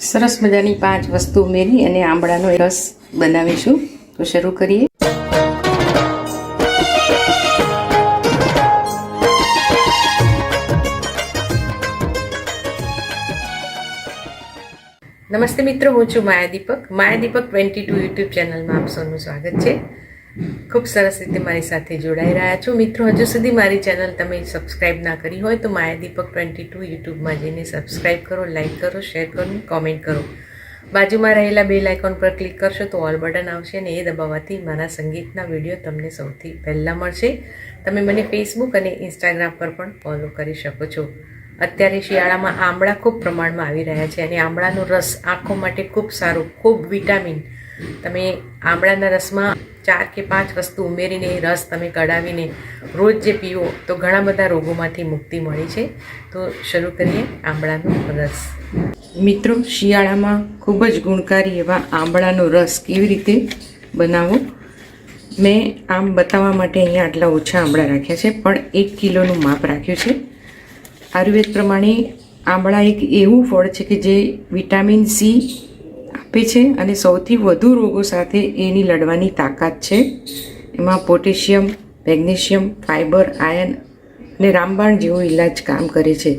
સરસ મજાની 5 વસ્તુ ઉમેરી અને આંબળાનો રસ બનાવીશું. તો શરૂ કરીએ. નમસ્તે મિત્રો, હું છું માયા દીપક 22 યુટ્યુબ ચેનલમાં આપ સૌનું સ્વાગત છે. ખૂબ સરસ રીતે મારી સાથે જોડાઈ રહ્યા છો. મિત્રો, હજુ સુધી મારી ચેનલ તમે સબસ્ક્રાઈબ ના કરી હોય તો માયા દીપક 22 યુટ્યુબમાં જઈને સબસ્ક્રાઈબ કરો, લાઈક કરો, શેર કરો, કોમેન્ટ કરો. બાજુમાં રહેલા બેલ આઇકોન પર ક્લિક કરશો તો ઓલ બટન આવશે અને એ દબાવવાથી મારા સંગીતના વિડીયો તમને સૌથી પહેલાં મળશે. તમે મને ફેસબુક અને ઇન્સ્ટાગ્રામ પર પણ ફોલો કરી શકો છો. અત્યારે શિયાળામાં આંબળા ખૂબ પ્રમાણમાં આવી રહ્યા છે અને આંબળાનો રસ આંખો માટે ખૂબ સારું, ખૂબ વિટામિન. તમે આંબળાના રસમાં 4 કે 5 વસ્તુ ઉમેરીને રસ તમે કઢાવીને રોજ જે પીવો તો ઘણા બધા રોગોમાંથી મુક્તિ મળી છે. તો શરૂ કરીએ આંબળાનો રસ. મિત્રો, શિયાળામાં ખૂબ જ ગુણકારી એવા આંબળાનો રસ કેવી રીતે બનાવો મેં આમ બતાવવા માટે અહીંયા આટલા ઓછા આંબળા રાખ્યા છે, પણ 1 કિલોનું માપ રાખ્યું છે. આયુર્વેદ પ્રમાણે આંબળા એક એવું ફળ છે કે જે વિટામિન સી આપે છે અને સૌથી વધુ રોગો સાથે એની લડવાની તાકાત છે. એમાં પોટેશિયમ, મેગ્નેશિયમ, ફાઇબર, આયર્ન અને રામબાણ જેવો ઇલાજ કામ કરે છે.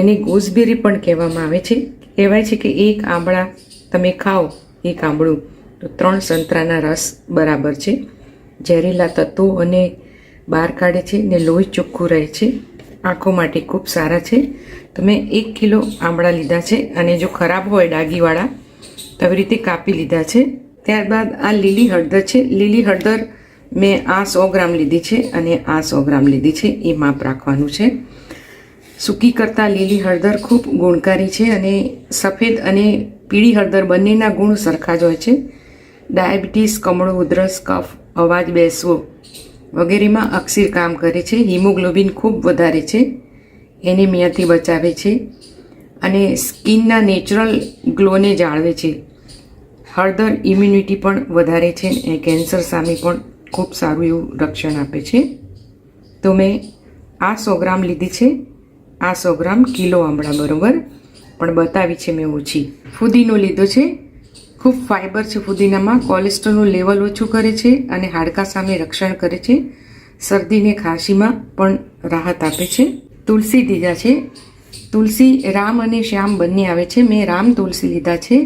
એને ગૂસબેરી પણ કહેવામાં આવે છે. કહેવાય છે કે એક આંબળા તમે ખાઓ, એક આંબળું, તો 3 સંતરાના રસ બરાબર છે. ઝેરીલા તત્વો અને બહાર કાઢે છે ને લોહી ચોખ્ખું રહે છે. આંખો માટે ખૂબ સારા છે. તો મેં 1 કિલો આંબળા લીધા છે અને જો ખરાબ હોય ડાઘીવાળા તો આવી રીતે કાપી લીધા છે. ત્યારબાદ આ લીલી હળદર છે. લીલી હળદર મેં આ 100 ગ્રામ લીધી છે અને આ 100 ગ્રામ લીધી છે. એ માપ રાખવાનું છે. સૂકી કરતાં લીલી હળદર ખૂબ ગુણકારી છે અને સફેદ અને પીળી હળદર બંનેના ગુણ સરખા જ હોય છે. ડાયાબિટીસ, કમળો, ઉધરસ, કફ, અવાજ બેસવો વગેરેમાં અક્ષીર કામ કરે છે. હિમોગ્લોબિન ખૂબ વધારે છે, એનિમિયાથી બચાવે છે અને સ્કિનના નેચરલ ગ્લોને જાળવે છે. હળદર ઇમ્યુનિટી પણ વધારે છે અને કેન્સર સામે પણ ખૂબ સારું એવું રક્ષણ આપે છે. તો મેં આ 100 ગ્રામ લીધી છે. આ 100 ગ્રામ કિલો આંબળા બરાબર, પણ બતાવી છે મેં ઓછી. ફુદીનો લીધો છે. ખૂબ ફાઇબર છે ફુદીનામાં. કોલેસ્ટ્રોલનું લેવલ ઓછું કરે છે અને હાડકા સામે રક્ષણ કરે છે. શરદીને ખાંસીમાં પણ રાહત આપે છે. તુલસી લીધા છે. તુલસી રામ અને શ્યામ બંને આવે છે. મેં રામ તુલસી લીધા છે.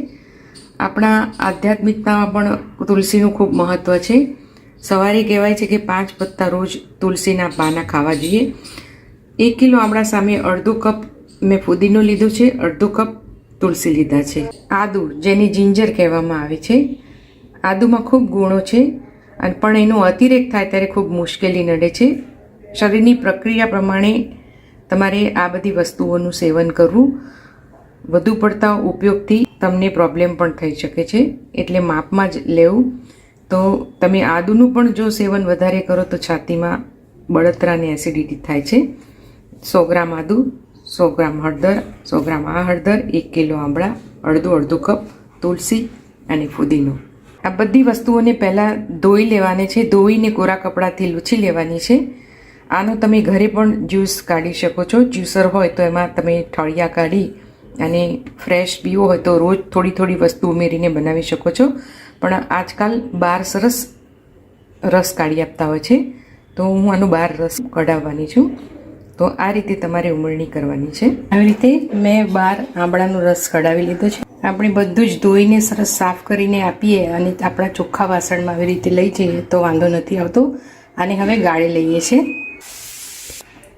આપણા આધ્યાત્મિકતામાં પણ તુલસીનું ખૂબ મહત્ત્વ છે. સવારે કહેવાય છે કે 5 પત્તા રોજ તુલસીના પાના ખાવા જોઈએ. 1 કિલો આંબળા સામે અડધો કપ મેં ફુદીનો લીધો છે, અડધો કપ તુલસી લીધા છે. આદુ, જેને જિંજર કહેવામાં આવે છે, આદુમાં ખૂબ ગુણો છે અને પણ એનો અતિરેક થાય ત્યારે ખૂબ મુશ્કેલી નડે છે. શરીરની પ્રક્રિયા પ્રમાણે તમારે આ બધી વસ્તુઓનું સેવન કરવું. વધુ પડતા ઉપયોગથી તમને પ્રોબ્લેમ પણ થઈ શકે છે, એટલે માપમાં જ લેવું. તો તમે આદુનું પણ જો સેવન વધારે કરો તો છાતીમાં બળતરા અને એસિડિટી થાય છે. 100 ગ્રામ આદુ, 100 ગ્રામ હળદર, 100 ગ્રામ આ હળદર, 1 કિલો આંબળા, અડધો કપ તુલસી અને ફુદીનો. આ બધી વસ્તુઓને પહેલાં ધોઈ લેવાની છે. ધોઈને કોરા કપડાથી લૂછી લેવાની છે. આનો તમે ઘરે પણ જ્યુસ કાઢી શકો છો. જ્યુસર હોય તો એમાં તમે ઠળિયા કાઢી અને ફ્રેશ પીવો હોય તો રોજ થોડી વસ્તુ ઉમેરીને બનાવી શકો છો. પણ આજકાલ બહાર સરસ રસ કાઢી આપતા હોય છે, તો હું આનો બહાર રસ કઢાવવાની છું. તો આ રીતે તમારે ઉમેરણી કરવાની છે. આવી રીતે મેં બહાર આંબળાનો રસ કઢાવી લીધો છે. આપણે બધું જ ધોઈને સરસ સાફ કરીને આપીએ અને આપણા ચોખ્ખા વાસણમાં આવી રીતે લઈ જઈએ તો વાંધો નથી આવતો. આને હવે ગાળી લઈએ છીએ.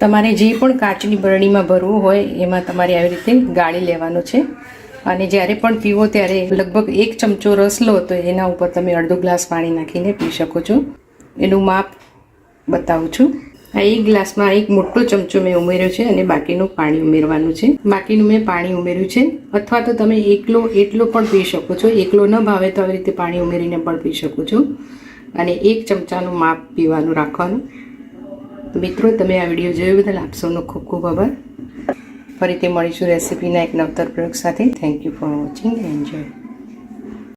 તમારે જે પણ કાચની બરણીમાં ભરવું હોય એમાં તમારે આવી રીતે ગાળી લેવાનો છે અને જ્યારે પણ પીવો ત્યારે લગભગ 1 ચમચો રસ લો તો એના ઉપર તમે અડધો ગ્લાસ પાણી નાખીને પી શકો છો. એનું માપ બતાવું છું. આ 1 ગ્લાસમાં 1 મોટો ચમચો મેં ઉમેર્યો છે અને બાકીનું પાણી ઉમેરવાનું છે. બાકીનું મેં પાણી ઉમેર્યું છે. અથવા તો તમે એટલો પણ પી શકો છો. એકલો ન ભાવે તો આવી રીતે પાણી ઉમેરીને પણ પી શકો છો અને 1 ચમચાનું માપ પીવાનું રાખવાનું. મિત્રો, તમે આ વિડીયો જોયો બદલ આપ સૌનો ખૂબ ખૂબ આભાર. ફરીથી મળીશું રેસીપીના એક નવતર પ્રયોગ સાથે. Thank you for watching. Enjoy.